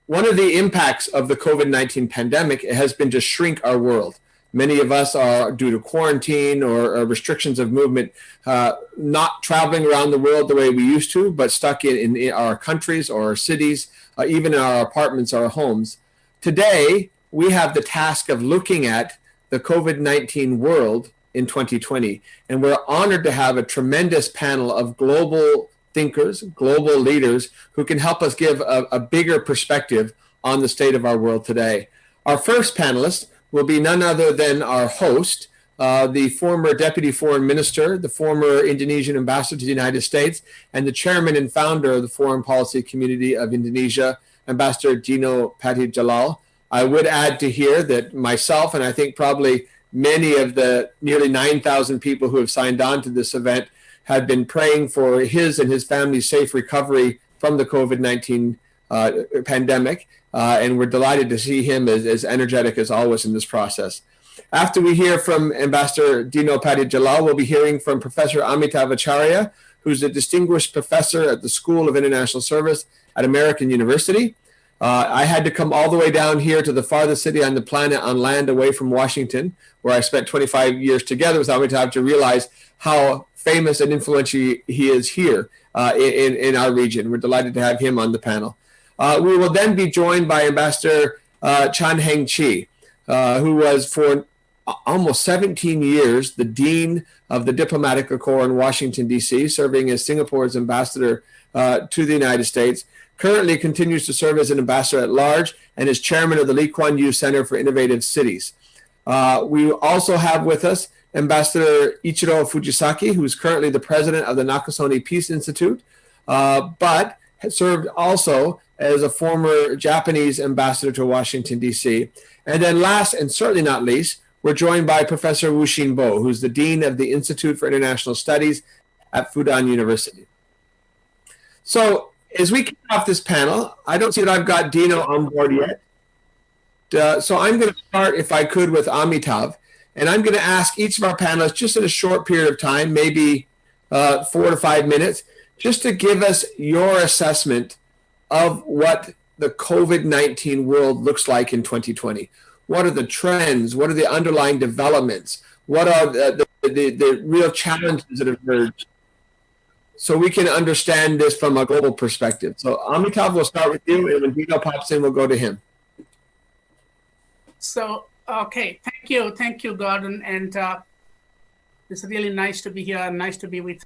One of the impacts of the COVID-19 pandemic has been to shrink our world. Many of us are, due to quarantine or restrictions of movement, not traveling around the world the way we used to, but stuck in our countries or our cities, even in our apartments or our homes. Today, we have the task of looking at the COVID-19 world in 2020. And we're honored to have a tremendous panel of global thinkers, global leaders who can help us give a bigger perspective on the state of our world today. Our first panelist will be none other than our host, the former Deputy Foreign Minister, the former Indonesian Ambassador to the United States, and the Chairman and Founder of the Foreign Policy Community of Indonesia, Ambassador Dino Patidjalal. I would add to here that myself, and I think probably many of the nearly 9,000 people who have signed on to this event, have been praying for his and his family's safe recovery from the COVID-19 pandemic. And we're delighted to see him as energetic as always in this process. After we hear from Ambassador Dino Patidjalal, we'll be hearing from Professor Amitav Acharya, who's a distinguished professor at the School of International Service at American University. I had to come all the way down here to the farthest city on the planet on land away from Washington, where I spent 25 years together with Amitav to realize how famous and influential he is here in our region. We're delighted to have him on the panel. We will then be joined by Ambassador Chan Heng Chi, who was for almost 17 years the Dean of the Diplomatic Corps in Washington, D.C., serving as Singapore's ambassador to the United States. Currently continues to serve as an ambassador at large and is chairman of the Lee Kuan Yew Center for Innovative Cities. We also have with us Ambassador Ichiro Fujisaki, who is currently the president of the Nakasone Peace Institute, but has served also as a former Japanese ambassador to Washington, D.C. And then last and certainly not least, we're joined by Professor Wu Xinbo, who's the dean of the Institute for International Studies at Fudan University. So, as we kick off this panel, I don't see that I've got Dino on board yet. So I'm going to start, if I could, with Amitav. And I'm going to ask each of our panelists, just in a short period of time, maybe 4 to 5 minutes, just to give us your assessment of what the COVID-19 world looks like in 2020. What are the trends? What are the underlying developments? What are the real challenges that have emerged? So we can understand this from a global perspective. So Amitav, we'll start with you, and when Dino pops in, we'll go to him. So, okay, thank you, Gordon, and it's really nice to be here, nice to be with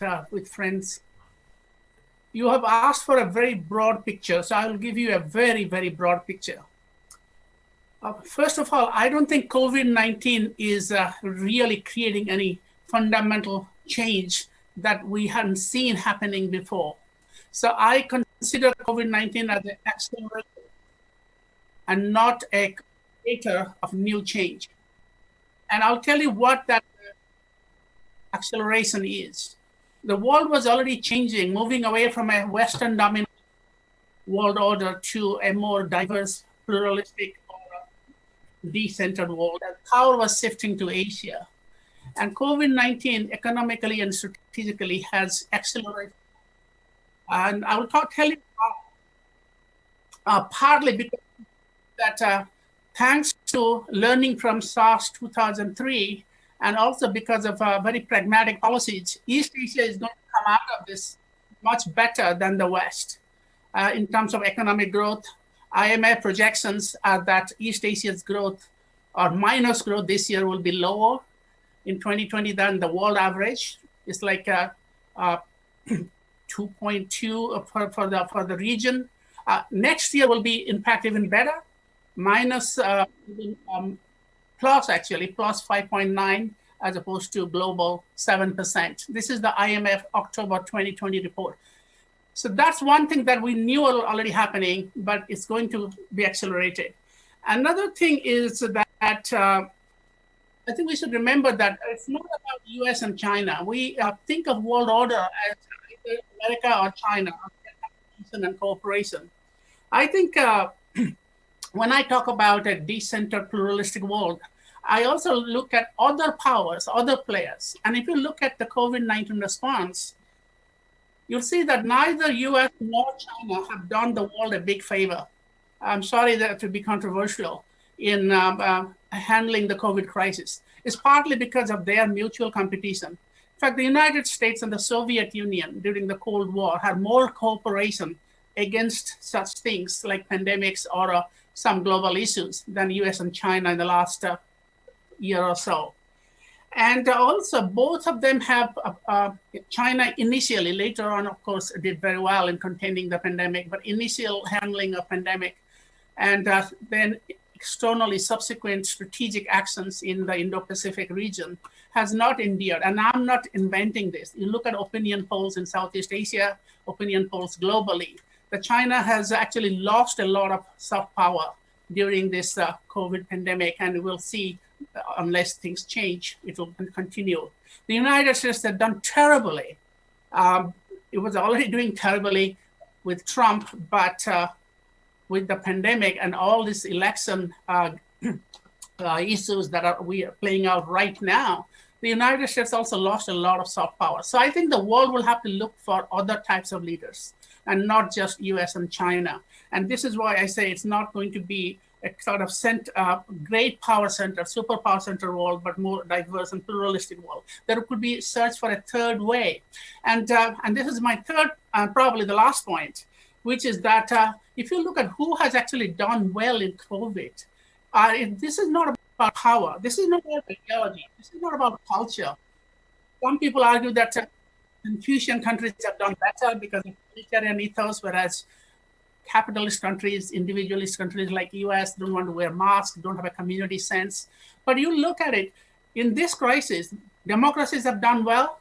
friends. You have asked for a very broad picture, so I will give you a very, very broad picture. First of all, I don't think COVID-19 is really creating any fundamental change that we hadn't seen happening before. So I consider COVID-19 as an accelerator and not a creator of new change. And I'll tell you what that acceleration is. The world was already changing, moving away from a Western dominant world order to a more diverse, pluralistic, decentered world. And power was shifting to Asia. And COVID-19 economically and strategically has accelerated. And I will tell you partly because that thanks to learning from SARS 2003, and also because of very pragmatic policies, East Asia is going to come out of this much better than the West. In terms of economic growth, IMF projections are that East Asia's growth or minus growth this year will be lower in 2020 than the world average. It's like 2.2 for the region. Next year will be in fact even better, plus 5.9 as opposed to global 7%. This is the IMF October 2020 report. So that's one thing that we knew already happening, but it's going to be accelerated. Another thing is that I think we should remember that it's not about US and China. We think of world order as either America or China, and cooperation. I think when I talk about a decentered pluralistic world, I also look at other powers, other players. And if you look at the COVID-19 response, you'll see that neither US nor China have done the world a big favor. I'm sorry that to be controversial, in handling the COVID crisis, is partly because of their mutual competition. In fact, the United States and the Soviet Union during the Cold War had more cooperation against such things like pandemics or some global issues than US and China in the last year or so. And also, both of them have, China initially, later on, of course, did very well in containing the pandemic, but initial handling of pandemic and then externally subsequent strategic actions in the Indo-Pacific region has not endured. And I'm not inventing this. You look at opinion polls in Southeast Asia, opinion polls globally, that China has actually lost a lot of soft power during this COVID pandemic, and we'll see unless things change, it will continue. The United States have done terribly. It was already doing terribly with Trump, but with the pandemic and all these election issues that we are playing out right now, the United States also lost a lot of soft power. So I think the world will have to look for other types of leaders and not just US and China. And this is why I say it's not going to be a sort of great power center, superpower center world, but more diverse and pluralistic world. There could be search for a third way. And this is my third, probably the last point, which is that if you look at who has actually done well in COVID, this is not about power. This is not about ideology. This is not about culture. Some people argue that Confucian countries have done better because of military ethos, whereas capitalist countries, individualist countries like US don't want to wear masks, don't have a community sense. But you look at it, in this crisis, democracies have done well,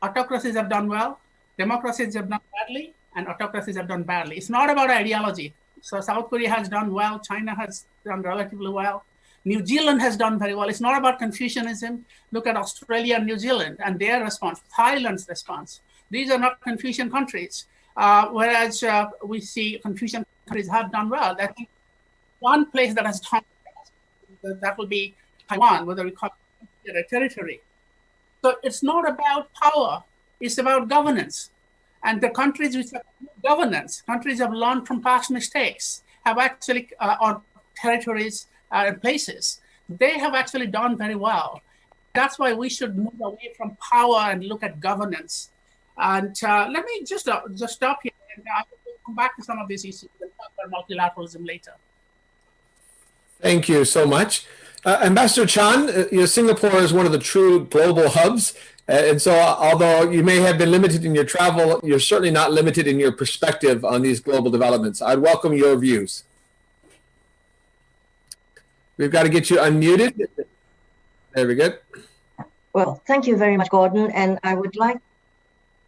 autocracies have done well, democracies have done badly, and autocracies have done badly. It's not about ideology. So South Korea has done well, China has done relatively well, New Zealand has done very well. It's not about Confucianism. Look at Australia and New Zealand and their response, Thailand's response. These are not Confucian countries. Whereas we see Confucian countries have done well. I think one place that has done well, that will be Taiwan, whether we call it a territory. So it's not about power, it's about governance. And the countries which have governance, countries have learned from past mistakes, have actually, or territories and places, they have actually done very well. That's why we should move away from power and look at governance. And let me just stop here, and I will come back to some of these issues and talk about multilateralism later. Thank you so much. Ambassador Chan, Singapore is one of the true global hubs. And so although you may have been limited in your travel, you're certainly not limited in your perspective on these global developments. I'd welcome your views. We've got to get you unmuted. There we go. Well, thank you very much, Gordon. And I would like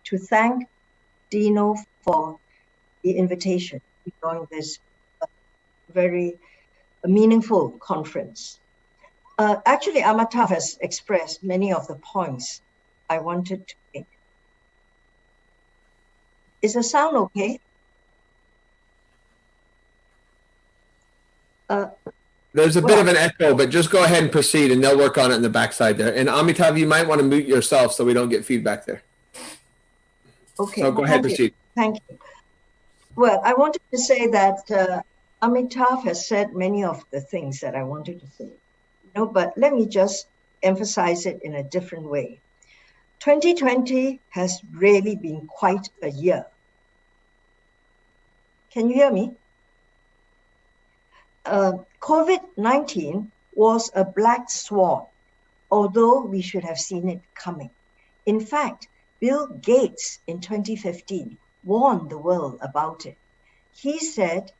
to thank Dino for the invitation to join this very meaningful conference. Actually, Amitav has expressed many of the points I wanted to make. Is the sound okay? There's a bit of an echo, but just go ahead and proceed, and they'll work on it in the backside there. And Amitav, you might want to mute yourself so we don't get feedback there. Okay. So go ahead, proceed. Thank you. Well, I wanted to say that Amitav has said many of the things that I wanted to say. But let me just emphasize it in a different way. 2020 has really been quite a year. Can you hear me? COVID-19 was a black swan, although we should have seen it coming. In fact, Bill Gates in 2015 warned the world about it. He said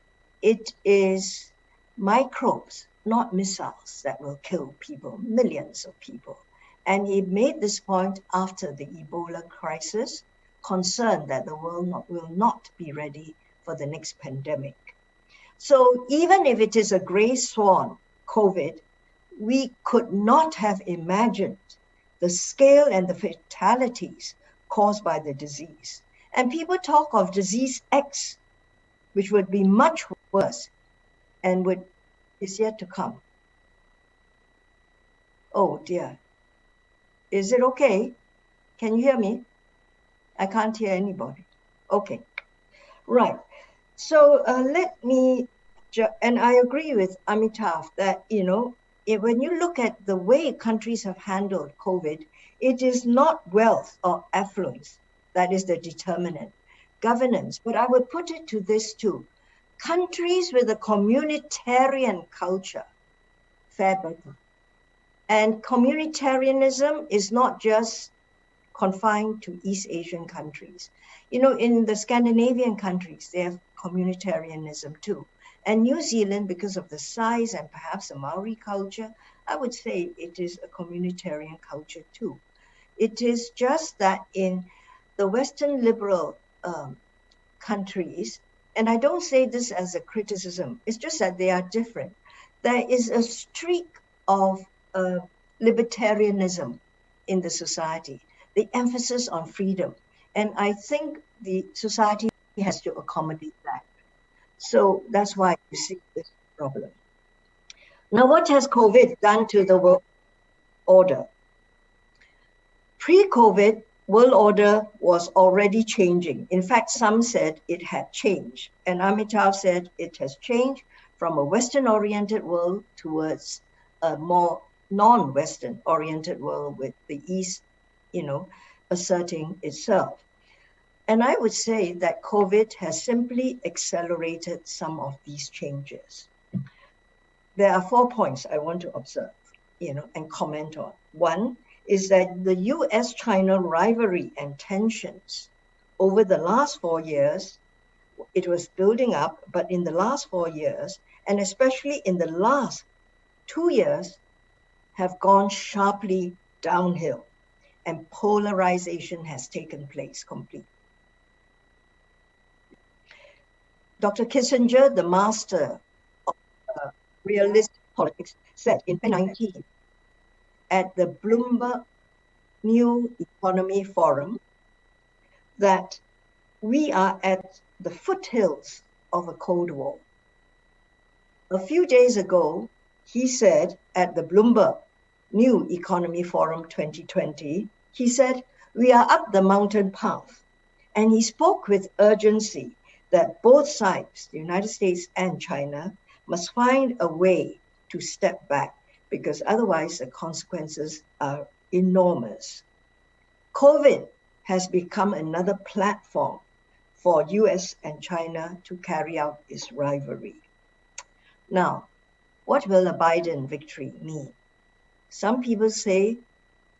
it is microbes, not missiles, that will kill people, millions of people. And he made this point after the Ebola crisis, concerned that the world will not be ready for the next pandemic. So even if it is a gray swan, COVID, we could not have imagined the scale and the fatalities caused by the disease. And people talk of disease X, which would be much worse and is yet to come. Oh dear. Is it okay? Can you hear me? I can't hear anybody. Okay. Right. So let me and I agree with Amitav that, when you look at the way countries have handled COVID, it is not wealth or affluence that is the determinant. Governance, but I would put it to this too. Countries with a communitarian culture fare better. And communitarianism is not just confined to East Asian countries. In the Scandinavian countries, they have communitarianism too. And New Zealand, because of the size and perhaps the Maori culture, I would say it is a communitarian culture too. It is just that in the Western liberal countries, and I don't say this as a criticism, it's just that they are different. There is a streak of libertarianism in the society, the emphasis on freedom. And I think the society has to accommodate that. So that's why you see this problem. Now, what has COVID done to the world order? Pre-COVID, world order was already changing. In fact, some said it had changed. And Amitav said it has changed from a Western-oriented world towards a more non-Western oriented world with the East, asserting itself. And I would say that COVID has simply accelerated some of these changes. There are 4 points I want to observe, and comment on. One is that the US-China rivalry and tensions over the last 4 years, it was building up, but in the last 4 years, and especially in the last 2 years, have gone sharply downhill, and polarization has taken place completely. Dr. Kissinger, the master of realistic politics, said in 2019 at the Bloomberg New Economy Forum that we are at the foothills of a Cold War. A few days ago, he said at the Bloomberg New Economy Forum 2020, he said, we are up the mountain path. And he spoke with urgency that both sides, the United States and China, must find a way to step back because otherwise the consequences are enormous. COVID has become another platform for US and China to carry out its rivalry. Now, what will a Biden victory mean? Some people say,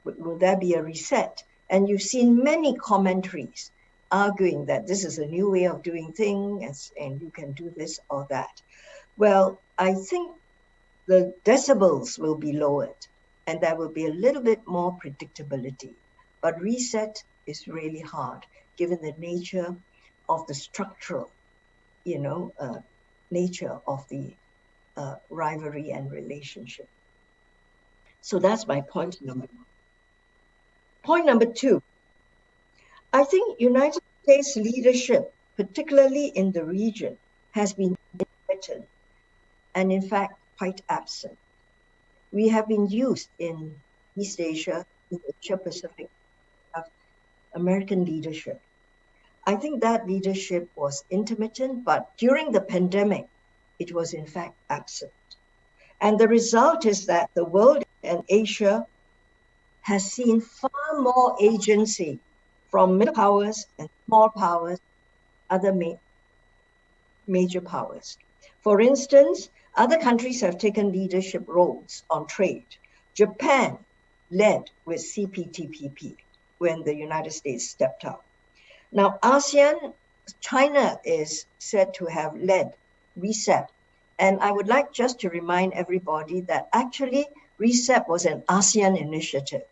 will there be a reset? And you've seen many commentaries arguing that this is a new way of doing things and you can do this or that. Well, I think the decibels will be lowered and there will be a little bit more predictability. But reset is really hard given the nature of the structural, nature of the rivalry and relationship. So that's my point number one. Point number two, I think United States leadership, particularly in the region, has been intermittent and in fact quite absent. We have been used in East Asia, in Asia Pacific, of American leadership. I think that leadership was intermittent, but during the pandemic, it was in fact absent. And the result is that the world and Asia has seen far more agency from middle powers and small powers, other major powers. For instance, other countries have taken leadership roles on trade. Japan led with CPTPP when the United States stepped up. Now, ASEAN, China is said to have led RCEP. And I would like just to remind everybody that actually RCEP was an ASEAN initiative.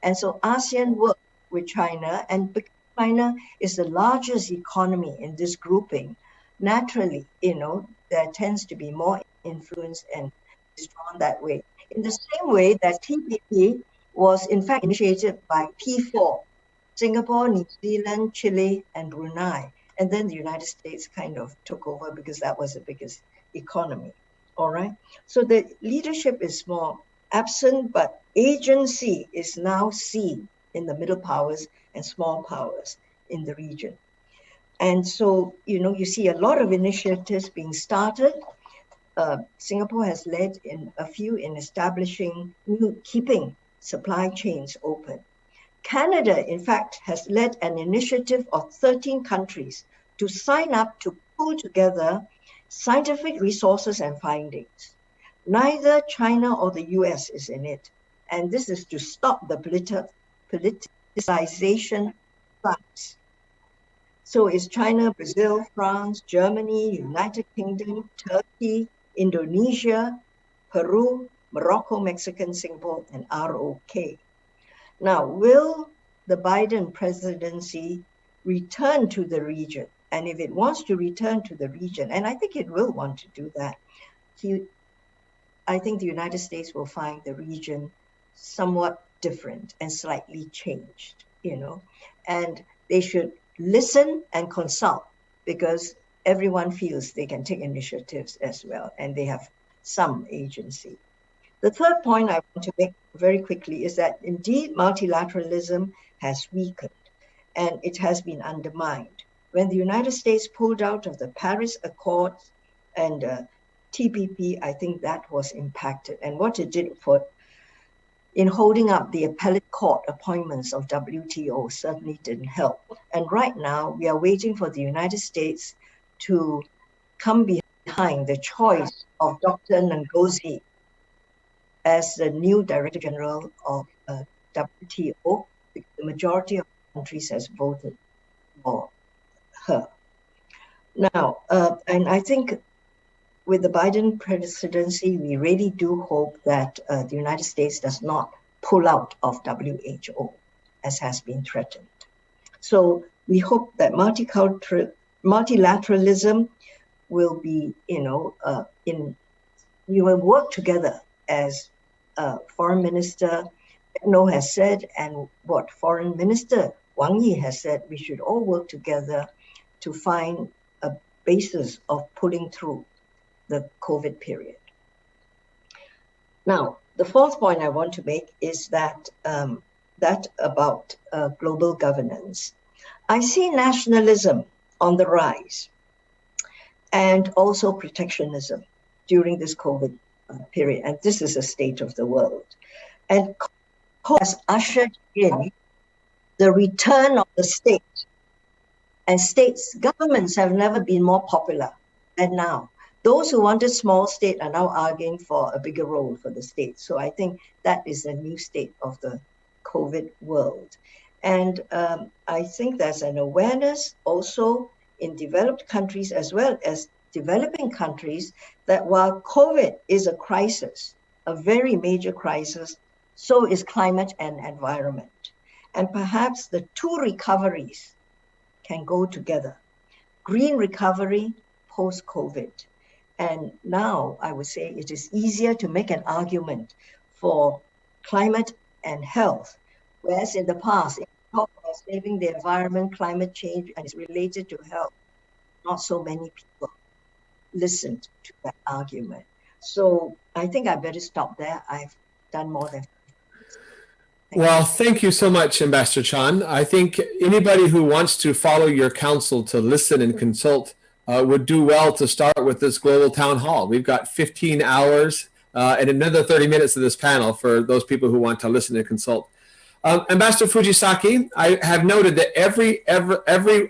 And so ASEAN worked with China, and because China is the largest economy in this grouping, naturally, there tends to be more influence and is drawn that way. In the same way that TPP was in fact initiated by P4, Singapore, New Zealand, Chile, and Brunei. And then the United States kind of took over because that was the biggest economy, all right? So the leadership is more absent, but agency is now seen in the middle powers and small powers in the region. And so, you see a lot of initiatives being started. Singapore has led in a few in establishing keeping supply chains open. Canada, in fact, has led an initiative of 13 countries to sign up to pull together scientific resources and findings. Neither China or the US is in it. And this is to stop the politicization fights. So it's China, Brazil, France, Germany, United Kingdom, Turkey, Indonesia, Peru, Morocco, Mexico, Singapore, and ROK. Now, will the Biden presidency return to the region? And if it wants to return to the region, and I think it will want to do that, I think the United States will find the region somewhat different and slightly changed, and they should listen and consult, because everyone feels they can take initiatives as well, and they have some agency. The third point I want to make very quickly is that indeed multilateralism has weakened and it has been undermined. When the United States pulled out of the Paris Accords and TPP, I think that was impacted. And what it did in holding up the appellate court appointments of WTO certainly didn't help. And right now, we are waiting for the United States to come behind the choice of Dr. Ngozi as the new Director General of WTO. The majority of countries has voted for her. Now, and I think with the Biden presidency, we really do hope that the United States does not pull out of WHO, as has been threatened. So we hope that multilateralism will be, we will work together, as Foreign Minister No has said, and what Foreign Minister Wang Yi has said, we should all work together to find a basis of pulling through the COVID period. Now, the fourth point I want to make is that about global governance. I see nationalism on the rise and also protectionism during this COVID period. And this is a state of the world. And COVID has ushered in the return of the state. And governments have never been more popular than now. Those who wanted small state are now arguing for a bigger role for the state. So I think that is the new state of the COVID world. And I think there's an awareness also in developed countries as well as developing countries that while COVID is a crisis, a very major crisis, so is climate and environment. And perhaps the two recoveries can go together. Green recovery post-COVID. And now I would say it is easier to make an argument for climate and health, whereas in the past, if you talk about saving the environment, climate change, and it's related to health, not so many people listened to that argument. So I think I better stop there. I've done more than. Thank you so much, Ambassador Chan. I think anybody who wants to follow your counsel to listen and consult would do well to start with this global town hall. We've got 15 hours and another 30 minutes of this panel for those people who want to listen and consult. Ambassador Fujisaki, I have noted that every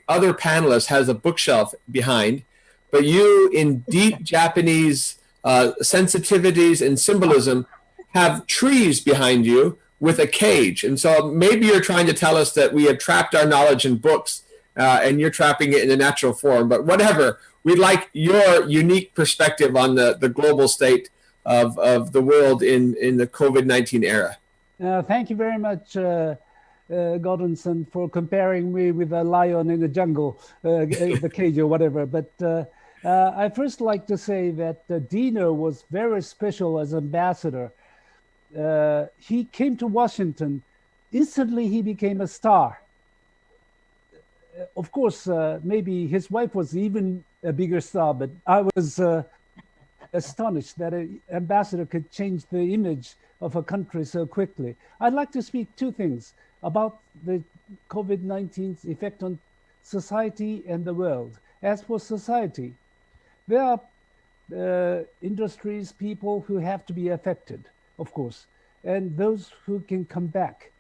other panelist has a bookshelf behind, but you, in deep Japanese sensitivities and symbolism, have trees behind you with a cage. And so maybe you're trying to tell us that we have trapped our knowledge in books and you're trapping it in a natural form. But whatever, we'd like your unique perspective on the global state of the world in the COVID-19 era. Thank you very much, Gordonson, for comparing me with a lion in the jungle, the cage or whatever. But I first like to say that Dino was very special as ambassador. He came to Washington. Instantly, he became a star. Of course, maybe his wife was even a bigger star, but I was astonished that an ambassador could change the image of a country so quickly. I'd like to speak two things about the COVID-19's effect on society and the world. As for society, there are industries, people who have to be affected, of course, and those who can come back.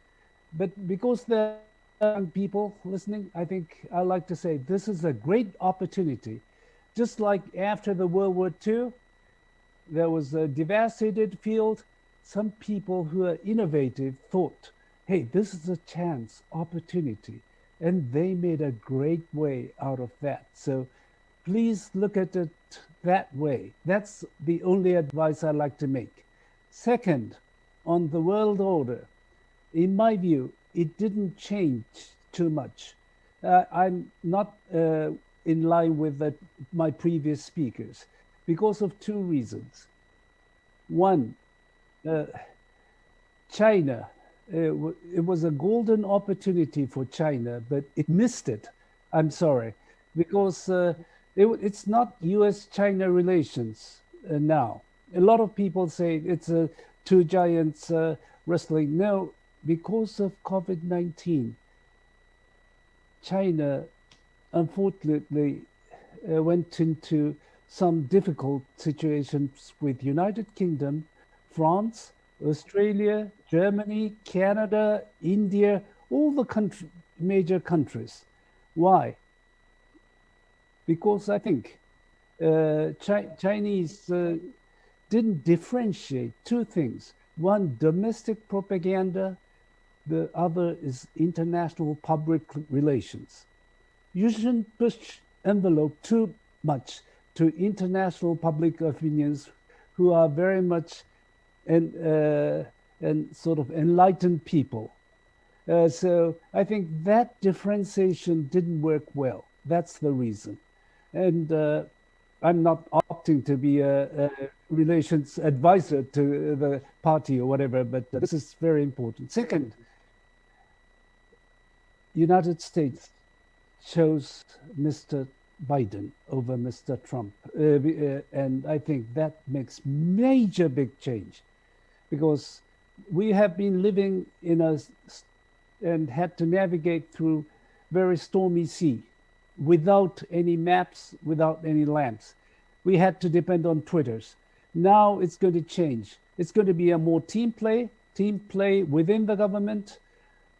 But because there are young people listening, I think I like to say this is a great opportunity. Just like after the World War II, there was a devastated field. Some people who are innovative thought, hey, this is a chance, opportunity. And they made a great way out of that. So please look at it that way. That's the only advice I like to make. Second, on the world order, in my view, it didn't change too much. I'm not in line with my previous speakers because of two reasons. One, China, it was a golden opportunity for China, but it missed it. I'm sorry, because it's not US-China relations now. A lot of people say it's two giants wrestling. No, because of COVID-19, China unfortunately went into some difficult situations with United Kingdom, France, Australia, Germany, Canada, India, all the major countries. Why? Because I think Chinese didn't differentiate two things. One, domestic propaganda. The other is international public relations. You shouldn't push envelope too much to international public opinions who are very much and sort of enlightened people. So I think that differentiation didn't work well. That's the reason. And I'm not opting to be a relations advisor to the party or whatever, but this is very important. Second, United States chose Mr. Biden over Mr. Trump. And I think that makes major big change because we have been living in and had to navigate through very stormy sea without any maps, without any lamps. We had to depend on Twitters. Now it's going to change. It's going to be a more team play within the government,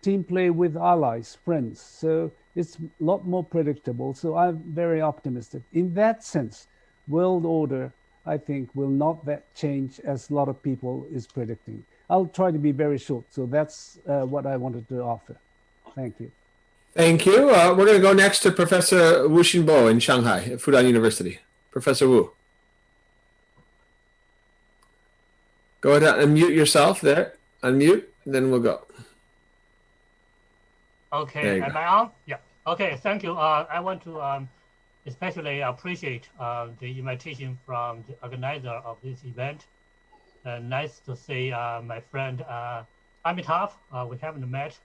team play with allies, friends. So it's a lot more predictable. So I'm very optimistic. In that sense, world order, I think, will not that change as a lot of people is predicting. I'll try to be very short. So that's what I wanted to offer. Thank you. Thank you. We're going to go next to Professor Wu Xinbo in Shanghai at Fudan University. Professor Wu. Go ahead and unmute yourself there. Unmute, and then we'll go. Okay, am I on? Yeah. Okay, thank you. I want to especially appreciate the invitation from the organizer of this event. Nice to see my friend Amitav. We haven't met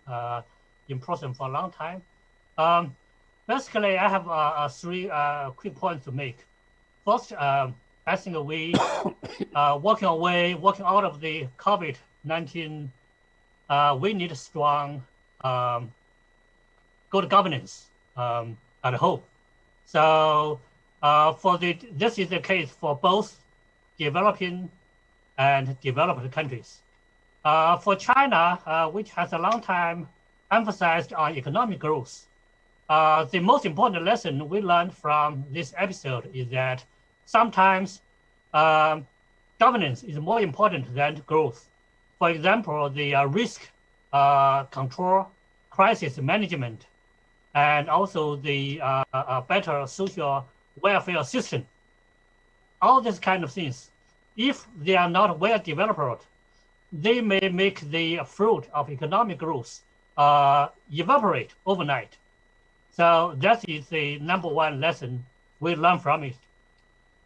in person for a long time. Basically, I have three quick points to make. First, I think we working out of the COVID-19, we need strong good governance at home. So this is the case for both developing and developed countries. For China, which has a long time emphasized on economic growth, the most important lesson we learned from this episode is that sometimes governance is more important than growth. For example, the risk control, crisis management, and also the better social welfare system. All these kind of things, if they are not well developed, they may make the fruit of economic growth evaporate overnight. So that is the number one lesson we learn from it.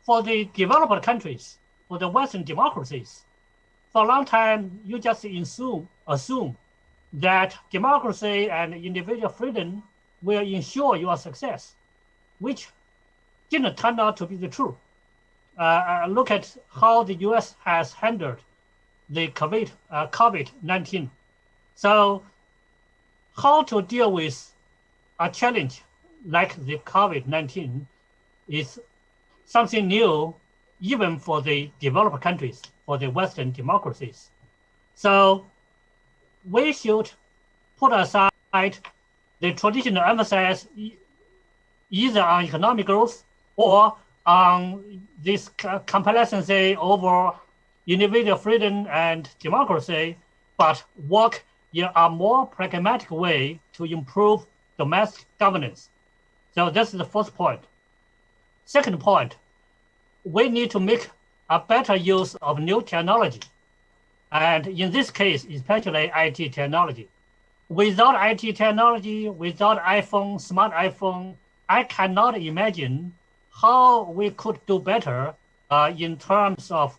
For the developed countries, for the Western democracies, for a long time, you just assume that democracy and individual freedom will ensure your success, which didn't turn out to be the truth. Look at how the US has handled the COVID-19. So how to deal with a challenge like the COVID-19 is something new even for the developed countries, for the Western democracies. So we should put aside the traditional emphasis either on economic growth or on this complacency over individual freedom and democracy, but work in a more pragmatic way to improve domestic governance. So that's the first point. Second point, we need to make a better use of new technology. And in this case, especially IT technology. Without IT technology, without iPhone, smart iPhone, I cannot imagine how we could do better in terms of,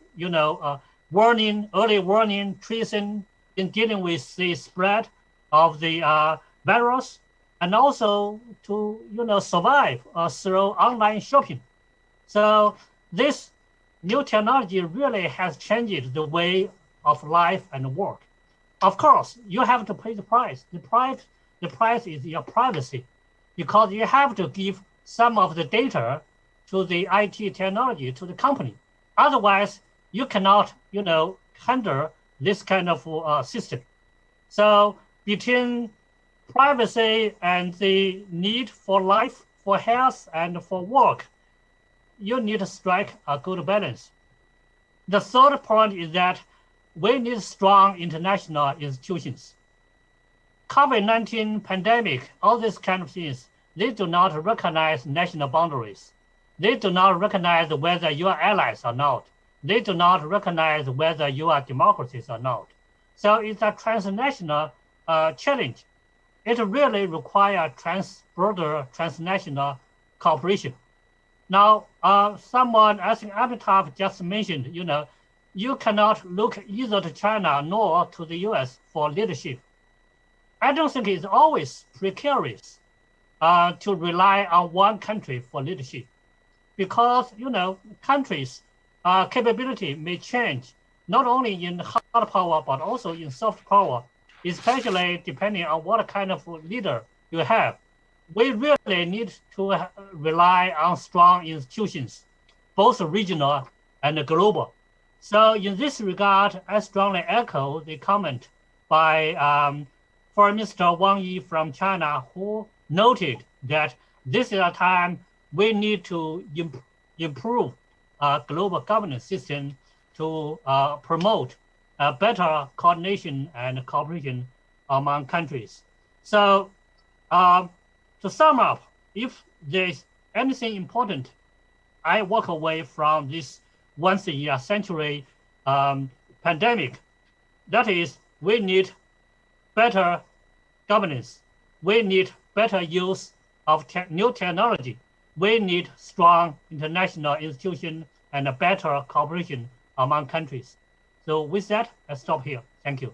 warning, early warning, tracing, in dealing with the spread of the virus, and also to, survive through online shopping. So this new technology really has changed the way of life and work. Of course, you have to pay the price. The price is your privacy, because you have to give some of the data to the IT technology, to the company. Otherwise, you cannot, handle this kind of system. So between privacy and the need for life, for health, and for work, you need to strike a good balance. The third point is that we need strong international institutions. COVID-19 pandemic, all these kind of things, they do not recognize national boundaries. They do not recognize whether you are allies or not. They do not recognize whether you are democracies or not. So it's a transnational challenge. It really requires border transnational cooperation. Now, someone, I think Amitabh just mentioned, you cannot look either to China nor to the US for leadership. I don't think it's always precarious to rely on one country for leadership, because, countries' capability may change, not only in hard power, but also in soft power, especially depending on what kind of leader you have. We really need to rely on strong institutions, both regional and global. So in this regard, I strongly echo the comment by Foreign Minister Wang Yi from China, who noted that this is a time we need to improve global governance system to promote better coordination and cooperation among countries. So to sum up, if there's anything important, I walk away from this once a year century pandemic. That is, we need better governance. We need better use of new technology. We need strong international institutions and a better cooperation among countries. So with that, I stop here. Thank you.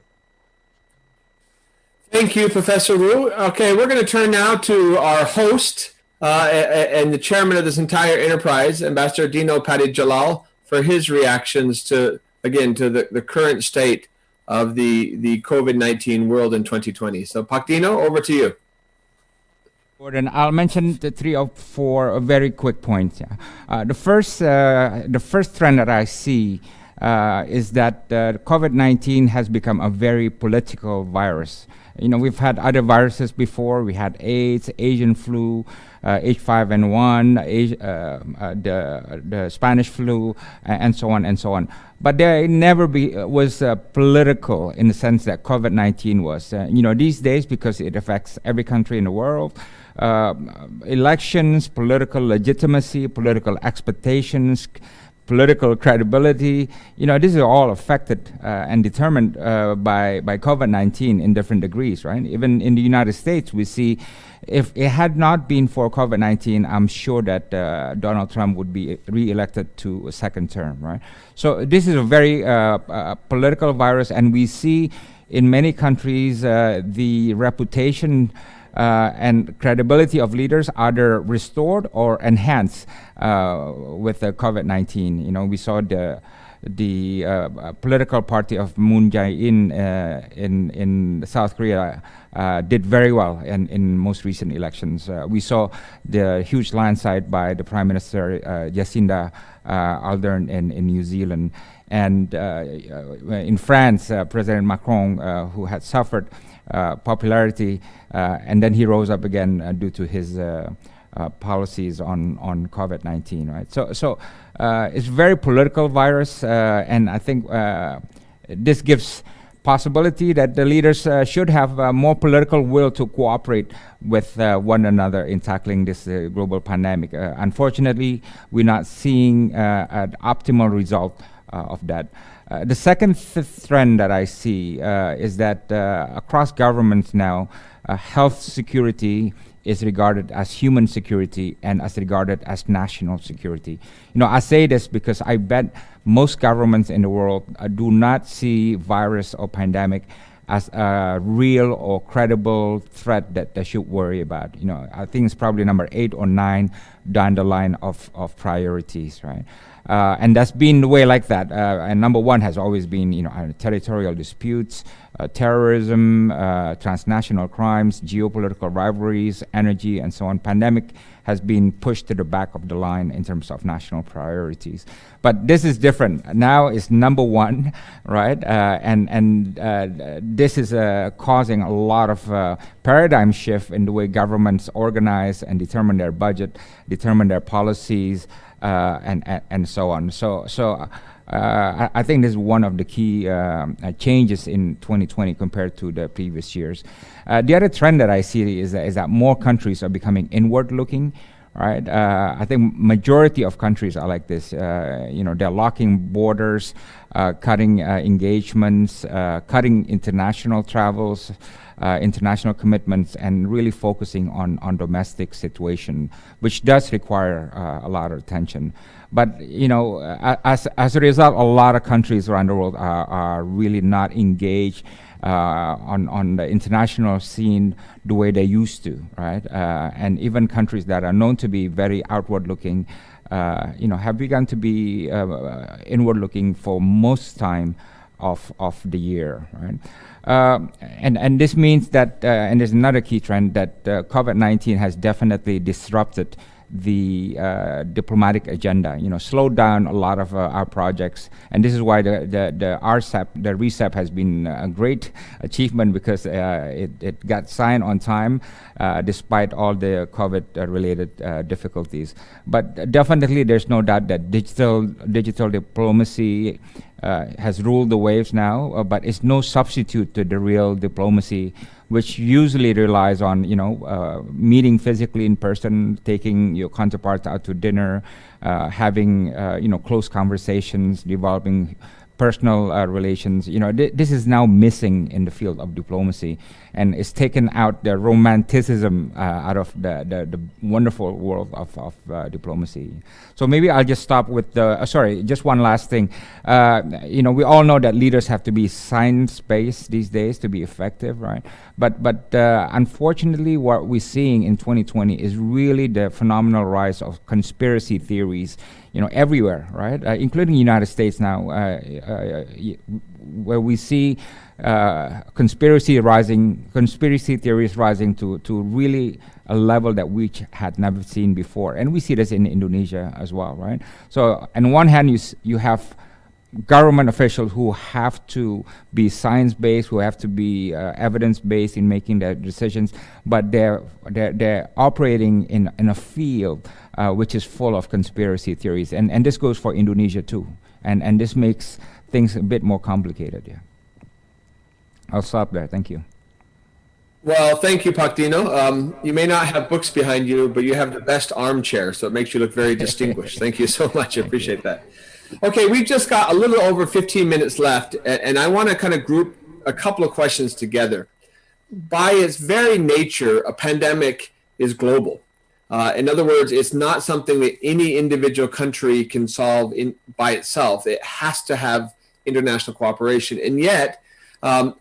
Thank you, Professor Wu. Okay, we're going to turn now to our host and the chairman of this entire enterprise, Ambassador Dino Padi-Jalal, for his reactions to the current state of the COVID-19 world in 2020. So, Pak Dino, over to you. Gordon, I'll mention the 3 or 4 very quick points. The first trend that I see is that COVID-19 has become a very political virus. We've had other viruses before. We had AIDS, Asian flu, H5N1, the Spanish flu, and so on and so on. But there never was political in the sense that COVID-19 was. These days, because it affects every country in the world, elections, political legitimacy, political expectations, political credibility, this is all affected and determined by COVID-19 in different degrees, right? Even in the United States, we see if it had not been for COVID-19, I'm sure that Donald Trump would be re-elected to a second term, right? So this is a very political virus, and we see in many countries the reputation and credibility of leaders either restored or enhanced with the COVID-19. We saw the political party of Moon Jae-in in South Korea did very well in most recent elections. We saw the huge landslide by the Prime Minister Jacinda Ardern in New Zealand. And in France, President Macron, who had suffered popularity, and then he rose up again due to his policies on COVID-19, right? So it's a very political virus, and I think this gives possibility that the leaders should have more political will to cooperate with one another in tackling this global pandemic. Unfortunately, we're not seeing an optimal result of that. The second trend that I see is that across governments now, health security is regarded as human security and as regarded as national security. You know, I say this because I bet most governments in the world do not see virus or pandemic as a real or credible threat that they should worry about. You know, I think it's probably number 8 or 9 down the line of priorities, right? And that's been the way like that. And number 1 has always been, you know, territorial disputes, terrorism, transnational crimes, geopolitical rivalries, energy, and so on. Pandemic has been pushed to the back of the line in terms of national priorities. But this is different. Now it's number 1, right? And this is causing a lot of paradigm shift in the way governments organize and determine their budget, determine their policies, and so on. So I think this is one of the key changes in 2020 compared to the previous years. The other trend that I see is that more countries are becoming inward-looking, right? I think majority of countries are like this. You know, they're locking borders, cutting engagements, cutting international travels, international commitments, and really focusing on domestic situation, which does require a lot of attention. But you know, as a result, a lot of countries around the world are really not engaged on the international scene the way they used to, right? And even countries that are known to be very outward-looking, you know, have begun to be inward-looking for most time of the year, right? And this means that, and there's another key trend, that COVID-19 has definitely disrupted the diplomatic agenda, you know, slowed down a lot of our projects. And this is why the RCEP, the RCEP has been a great achievement, because it got signed on time despite all the COVID-related difficulties. But definitely there's no doubt that digital diplomacy has ruled the waves now, but it's no substitute to the real diplomacy, which usually relies on, you know, meeting physically in person, taking your counterparts out to dinner, having, you know, close conversations, developing personal relations. You know, this is now missing in the field of diplomacy, and it's taken out the romanticism out of the wonderful world of diplomacy. So maybe I'll just stop with sorry, just one last thing. You know, we all know that leaders have to be science-based these days to be effective, right? But unfortunately, what we're seeing in 2020 is really the phenomenal rise of conspiracy theories, you know, everywhere, right? Including the United States now, where we see conspiracy theories rising to really a level that we had never seen before. And we see this in Indonesia as well, right? So on one hand, you have government officials who have to be science-based, who have to be evidence-based in making their decisions, but they're operating in a field which is full of conspiracy theories, and this goes for Indonesia too, and this makes things a bit more complicated. Yeah, I'll stop there. Thank you. Well, thank you, Pak Dino. You may not have books behind you, but you have the best armchair, so it makes you look very distinguished. Thank you so much. I appreciate that. Okay, we've just got a little over 15 minutes left, and I want to kind of group a couple of questions together. By its very nature, a pandemic is global. In other words, it's not something that any individual country can solve by itself. It has to have international cooperation. And yet,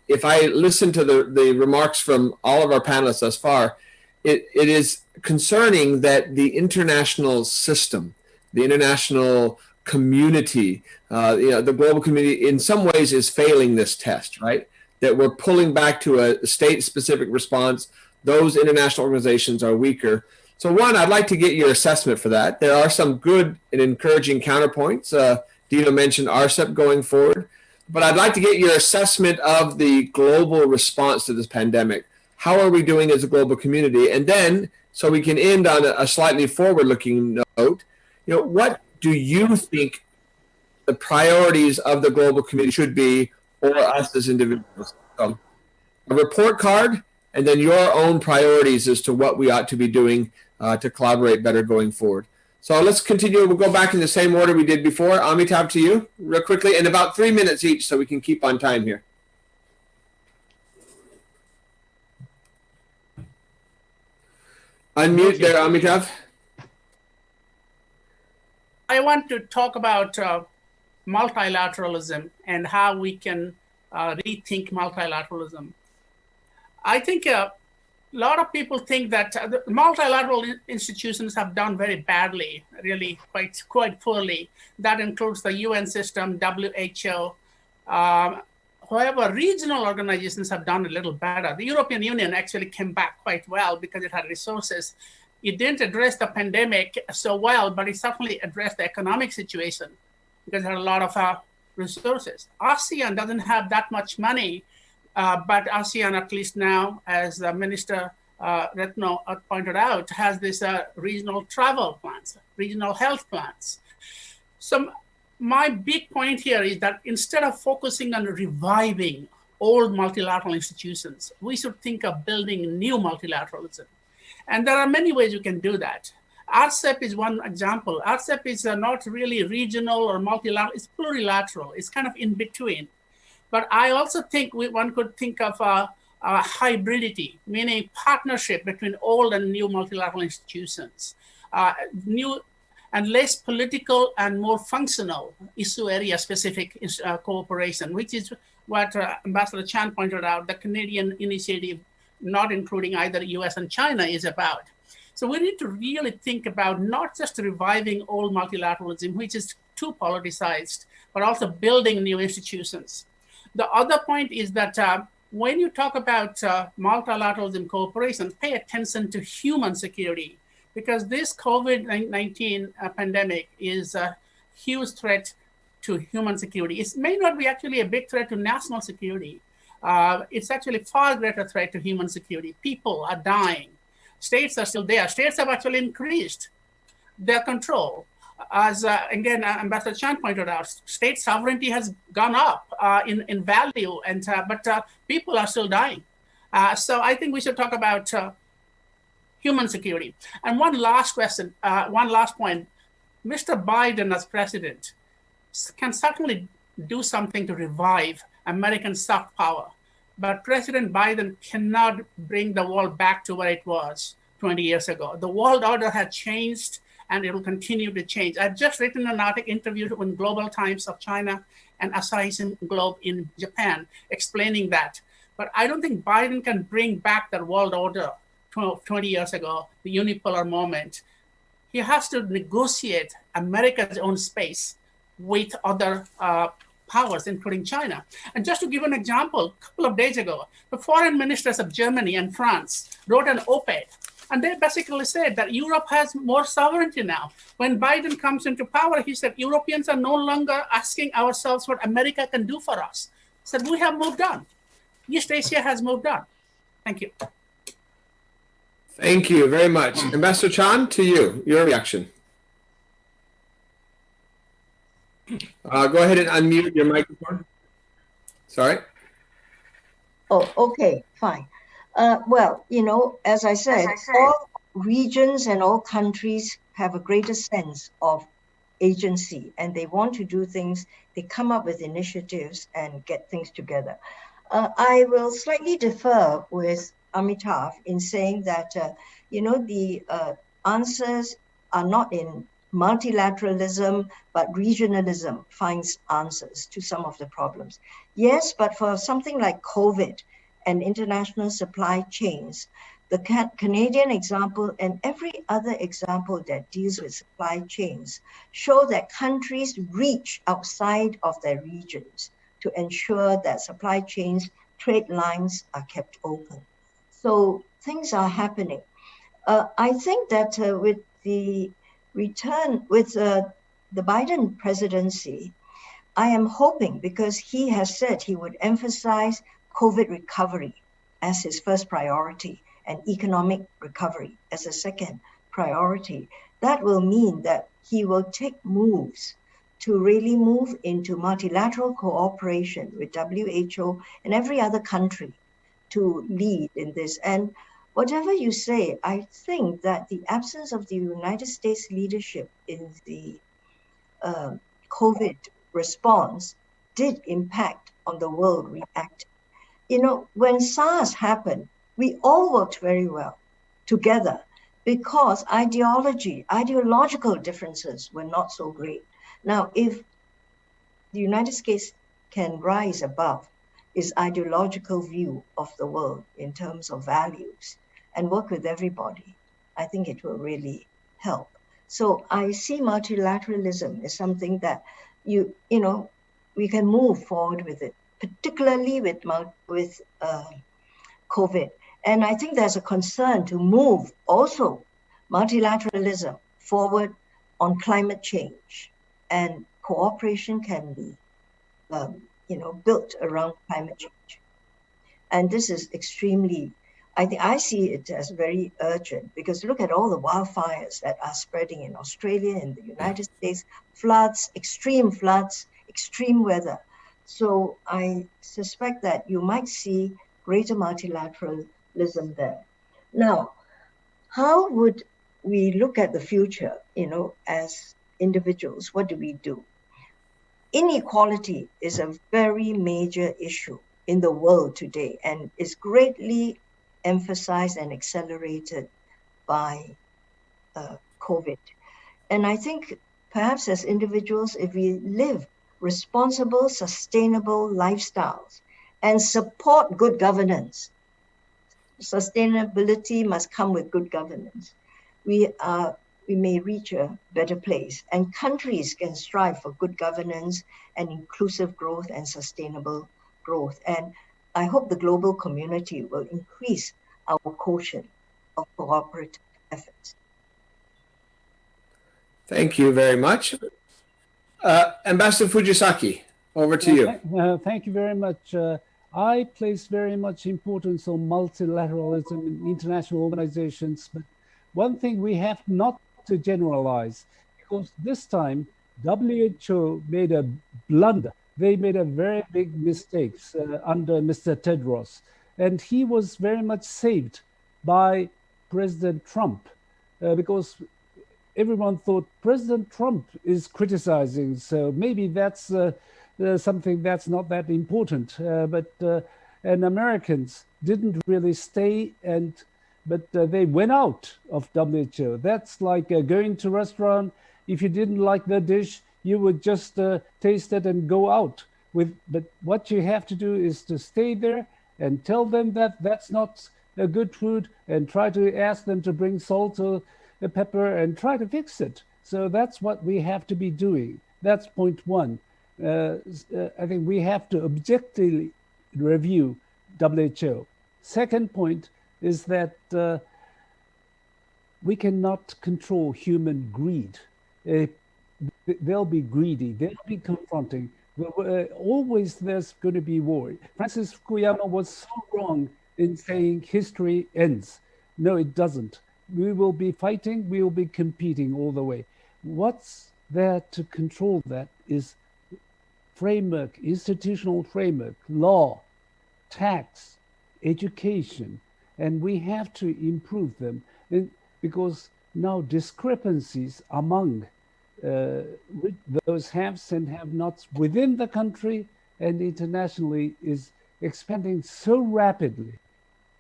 if I listen to the remarks from all of our panelists thus far, it is concerning that the international system, the international community, the global community in some ways is failing this test, right? That we're pulling back to a state-specific response. Those international organizations are weaker. So one, I'd like to get your assessment for that. There are some good and encouraging counterpoints. Dino mentioned RCEP going forward, but I'd like to get your assessment of the global response to this pandemic. How are we doing as a global community? And then, so we can end on a slightly forward-looking note, what do you think the priorities of the global community should be, or us as individuals? So, a report card, and then your own priorities as to what we ought to be doing to collaborate better going forward. So let's continue. We'll go back in the same order we did before. Amitabh, to you, real quickly, and about 3 minutes each so we can keep on time here. Unmute there, Amitabh. I want to talk about multilateralism and how we can rethink multilateralism. I think a lot of people think that the multilateral institutions have done very badly, really quite poorly. That includes the UN system, WHO. However, regional organizations have done a little better. The European Union actually came back quite well because it had resources. It didn't address the pandemic so well, but it certainly addressed the economic situation because it had a lot of resources. ASEAN doesn't have that much money, but ASEAN, at least now, as the Minister Retno pointed out, has this regional travel plans, regional health plans. So my big point here is that instead of focusing on reviving old multilateral institutions, we should think of building new multilateralism. And there are many ways you can do that. RCEP is one example. RCEP is not really regional or multilateral, it's plurilateral. It's kind of in between. But I also think one could think of hybridity, meaning partnership between old and new multilateral institutions, new and less political and more functional issue area specific cooperation, which is what Ambassador Chan pointed out, the Canadian initiative, not including either US and China, is about. So we need to really think about not just reviving old multilateralism, which is too politicized, but also building new institutions. The other point is that when you talk about multilateralism cooperation, pay attention to human security, because this COVID-19 pandemic is a huge threat to human security. It may not be actually a big threat to national security. It's actually a far greater threat to human security. People are dying. States are still there. States have actually increased their control. As again, Ambassador Chan pointed out, state sovereignty has gone up in value, and but people are still dying. So I think we should talk about human security. And one last question, one last point. Mr. Biden as president can certainly do something to revive American soft power, but President Biden cannot bring the world back to where it was 20 years ago. The world order had changed, and it will continue to change. I've just written an article, interviewed in Global Times of China and Asahi Globe in Japan, explaining that. But I don't think Biden can bring back the world order 20 years ago, the unipolar moment. He has to negotiate America's own space with other powers, including China. And just to give an example, a couple of days ago, the foreign ministers of Germany and France wrote an op-ed, and they basically said that Europe has more sovereignty now. When Biden comes into power, he said, Europeans are no longer asking ourselves what America can do for us. He said, we have moved on. East Asia has moved on. Thank you. Thank you very much. Ambassador Chan, to you, your reaction. Go ahead and unmute your microphone. Sorry. Oh, okay, fine. Well, you know, as I said, all regions and all countries have a greater sense of agency, and they want to do things. They come up with initiatives and get things together. I will slightly differ with Amitabh in saying that, you know, the answers are not in multilateralism, but regionalism finds answers to some of the problems. Yes, but for something like COVID, and international supply chains. The Canadian example and every other example that deals with supply chains show that countries reach outside of their regions to ensure that supply chains, trade lines are kept open. So things are happening. I think that with the Biden presidency, I am hoping, because he has said he would emphasize COVID recovery as his first priority and economic recovery as a second priority. That will mean that he will take moves to really move into multilateral cooperation with WHO and every other country to lead in this. And whatever you say, I think that the absence of the United States leadership in the COVID response did impact on the world reacting. You know, when SARS happened, we all worked very well together because ideological differences were not so great. Now, if the United States can rise above its ideological view of the world in terms of values and work with everybody, I think it will really help. So I see multilateralism as something that we can move forward with it, particularly with COVID. And I think there's a concern to move also multilateralism forward on climate change, and cooperation can be, built around climate change. And this is extremely, I see it as very urgent, because look at all the wildfires that are spreading in Australia, in the United States, floods, extreme weather. So I suspect that you might see greater multilateralism there. Now, how would we look at the future, as individuals? What do we do? Inequality is a very major issue in the world today, and is greatly emphasized and accelerated by COVID. And I think perhaps as individuals, if we live responsible, sustainable lifestyles and support good governance, sustainability must come with good governance, we may reach a better place, and countries can strive for good governance and inclusive growth and sustainable growth. And I hope the global community will increase our quotient of cooperative efforts. Thank you very much. Ambassador Fujisaki, over to you. Thank you very much. I place very much importance on multilateralism in international organizations, but one thing we have not to generalize, because this time WHO made a blunder. They made a very big mistakes under Mr. Tedros, and he was very much saved by President Trump, because everyone thought President Trump is criticizing, so maybe that's something that's not that important. And Americans didn't really stay, but they went out of WHO. That's like going to a restaurant. If you didn't like the dish, you would just taste it and go out. But what you have to do is to stay there and tell them that that's not a good food, and try to ask them to bring salt or pepper and try to fix it. So that's what we have to be doing. That's point one. I think we have to objectively review WHO. Second point is that we cannot control human greed. They'll be greedy, they'll be confronting. Always there's going to be war. Francis Fukuyama was so wrong in saying history ends. No, it doesn't. We will be fighting, we will be competing all the way. What's there to control that is framework, institutional framework, law, tax, education, and we have to improve them, because now discrepancies among those haves and have-nots within the country and internationally is expanding so rapidly.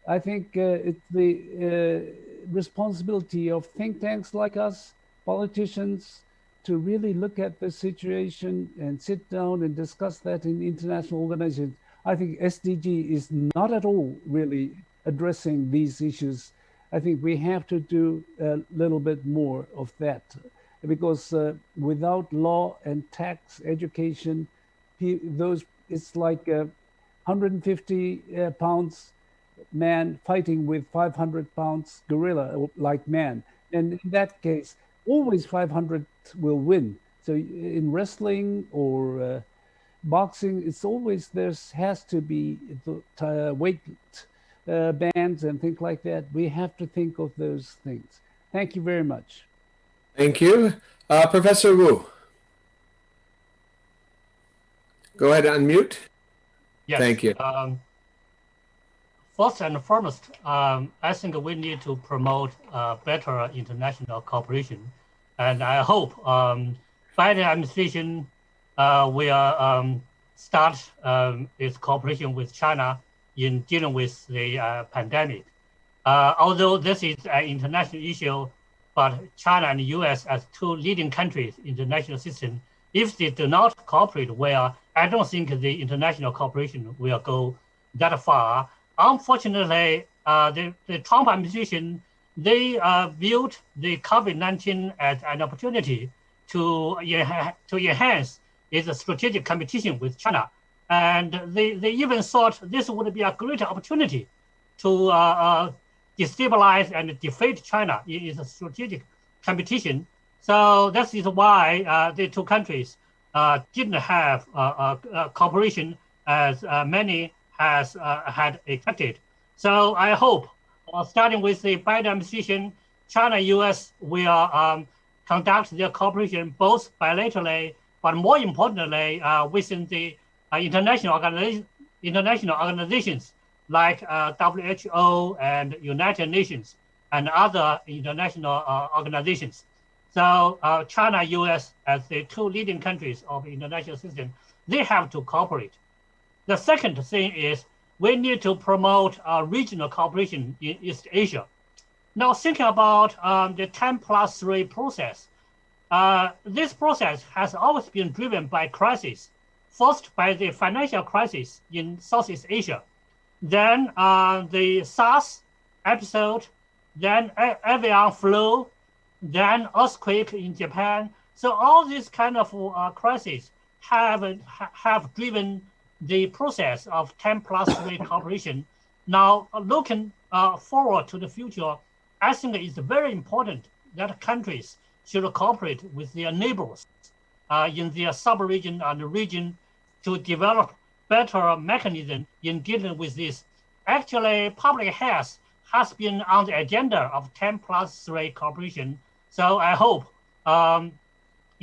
I think it's the responsibility of think tanks like us, politicians, to really look at the situation and sit down and discuss that in international organizations. I think SDG is not at all really addressing these issues. I think we have to do a little bit more of that, because without law and tax education, it's like 150 pounds man fighting with 500 pounds gorilla like man. And in that case, always 500 will win. So in wrestling or boxing, it's always has to be the weight bands and things like that. We have to think of those things. Thank you very much. Thank you. Professor Wu. Go ahead and unmute. Yes. Thank you. First and foremost, I think we need to promote better international cooperation. And I hope Biden administration will start its cooperation with China in dealing with the pandemic. Although this is an international issue, but China and the US as two leading countries in the international system, if they do not cooperate well, I don't think the international cooperation will go that far. Unfortunately, the Trump administration, they viewed the COVID-19 as an opportunity to enhance its strategic competition with China. And they even thought this would be a great opportunity to destabilize and defeat China in its strategic competition. So that is why the two countries didn't have cooperation as many had expected. So I hope, starting with the Biden administration, China and US will conduct their cooperation both bilaterally, but more importantly, within the international organizations like WHO and United Nations and other international organizations. So China and US, as the two leading countries of the international system, they have to cooperate. The second thing is we need to promote regional cooperation in East Asia. Now, thinking about the 10+3 process, this process has always been driven by crisis. First, by the financial crisis in Southeast Asia, then the SARS episode, then avian flu, then earthquake in Japan. So all these kind of crises have driven the process of 10+3 cooperation. Now, looking forward to the future, I think it's very important that countries should cooperate with their neighbors in their sub-region and the region to develop better mechanism in dealing with this. Actually, public health has been on the agenda of 10+3 cooperation. So I hope in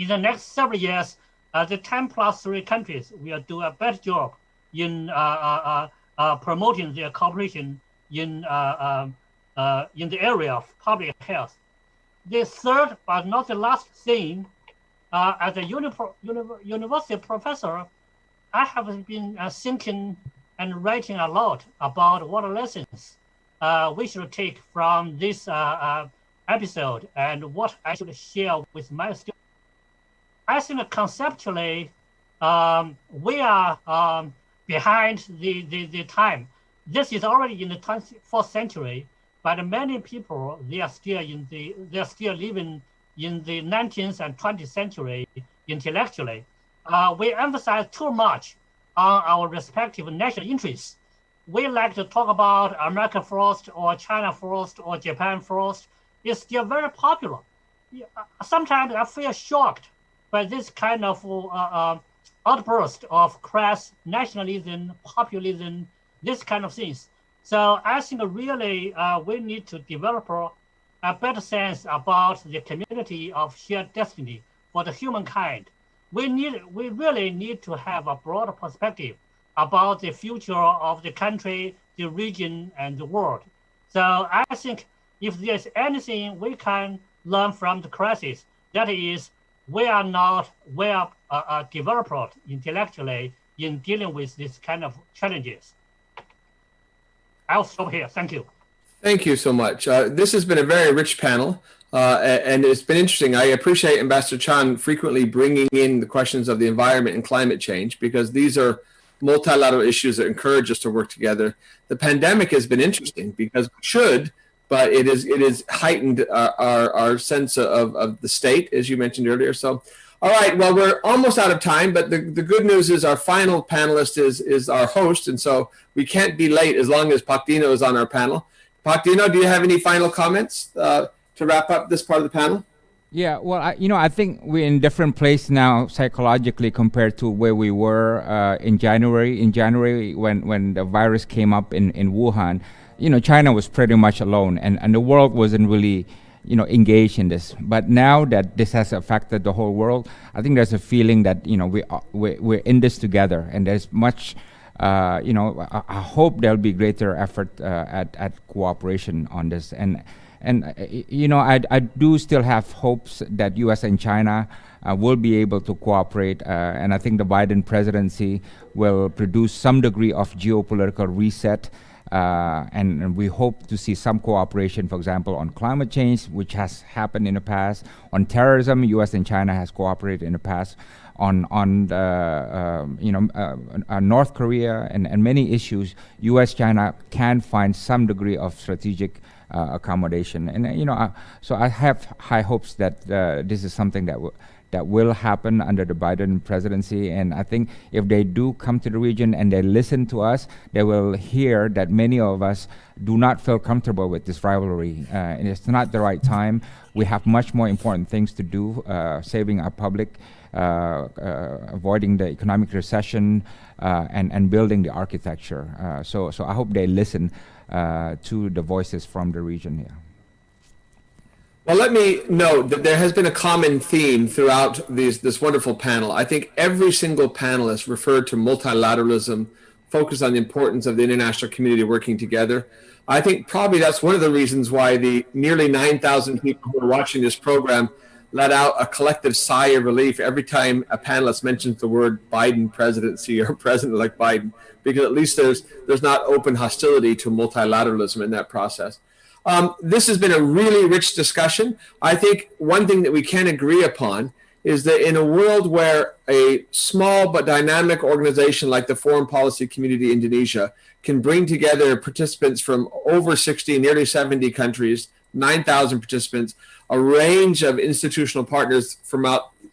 the next several years, the 10+3 countries will do a better job in promoting their cooperation in the area of public health. The third, but not the last thing, as a university professor, I have been thinking and writing a lot about what lessons we should take from this episode and what I should share with my students. I think conceptually, we are behind the time. This is already in the 21st century, but many people they are still living in the 19th and 20th century intellectually. We emphasize too much on our respective national interests. We like to talk about America first, or China first, or Japan first. It's still very popular. Sometimes I feel shocked by this kind of outburst of crass nationalism, populism, this kind of things. So I think really we need to develop a better sense about the community of shared destiny for the humankind. We really need to have a broader perspective about the future of the country, the region, and the world. So I think if there's anything we can learn from the crisis, that is, we are not well developed intellectually in dealing with this kind of challenges. I'll stop here. Thank you. Thank you so much. This has been a very rich panel, and it's been interesting. I appreciate Ambassador Chan frequently bringing in the questions of the environment and climate change, because these are multilateral issues that encourage us to work together. The pandemic has been interesting because we should, but it is heightened our sense of the state, as you mentioned earlier. So, all right, well, we're almost out of time, but the good news is our final panelist is our host, and so we can't be late as long as Pak Dino is on our panel. Pak Dino, do you have any final comments to wrap up this part of the panel? Yeah, well, I think we're in a different place now psychologically compared to where we were in January. In January, when the virus came up in Wuhan, China was pretty much alone, and the world wasn't really, engaged in this. But now that this has affected the whole world, I think there's a feeling that we're in this together, and there's much. I hope there'll be greater effort at cooperation on this, and I do still have hopes that U.S. and China will be able to cooperate, and I think the Biden presidency will produce some degree of geopolitical reset, and we hope to see some cooperation, for example, on climate change, which has happened in the past, on terrorism. U.S. and China has cooperated in the past. On North Korea and many issues, U.S.-China can find some degree of strategic accommodation, and so I have high hopes that this is something that will happen under the Biden presidency. And I think if they do come to the region and they listen to us, they will hear that many of us do not feel comfortable with this rivalry, and it's not the right time. We have much more important things to do, saving our public, avoiding the economic recession, and building the architecture. So I hope they listen to the voices from the region here. Well, let me note that there has been a common theme throughout this wonderful panel. I think every single panelist referred to multilateralism, focused on the importance of the international community working together. I think probably that's one of the reasons why the nearly 9,000 people who are watching this program let out a collective sigh of relief every time a panelist mentions the word Biden presidency or President-elect Biden, because at least there's not open hostility to multilateralism in that process. This has been a really rich discussion. I think one thing that we can agree upon is that in a world where a small but dynamic organization like the Foreign Policy Community Indonesia can bring together participants from over 60, nearly 70 countries, 9,000 participants, a range of institutional partners from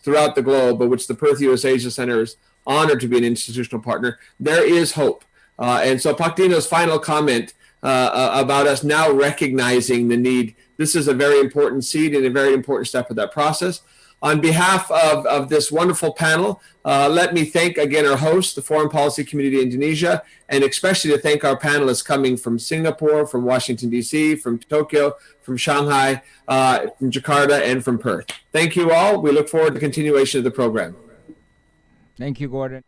throughout the globe, of which the Perth US Asia Center is honored to be an institutional partner, there is hope. And so Pak Dino's final comment about us now recognizing the need, this is a very important seed and a very important step of that process. On behalf of this wonderful panel, let me thank again our host, the Foreign Policy Community Indonesia, and especially to thank our panelists coming from Singapore, from Washington, D.C., from Tokyo, from Shanghai, from Jakarta, and from Perth. Thank you all. We look forward to the continuation of the program. Thank you, Gordon.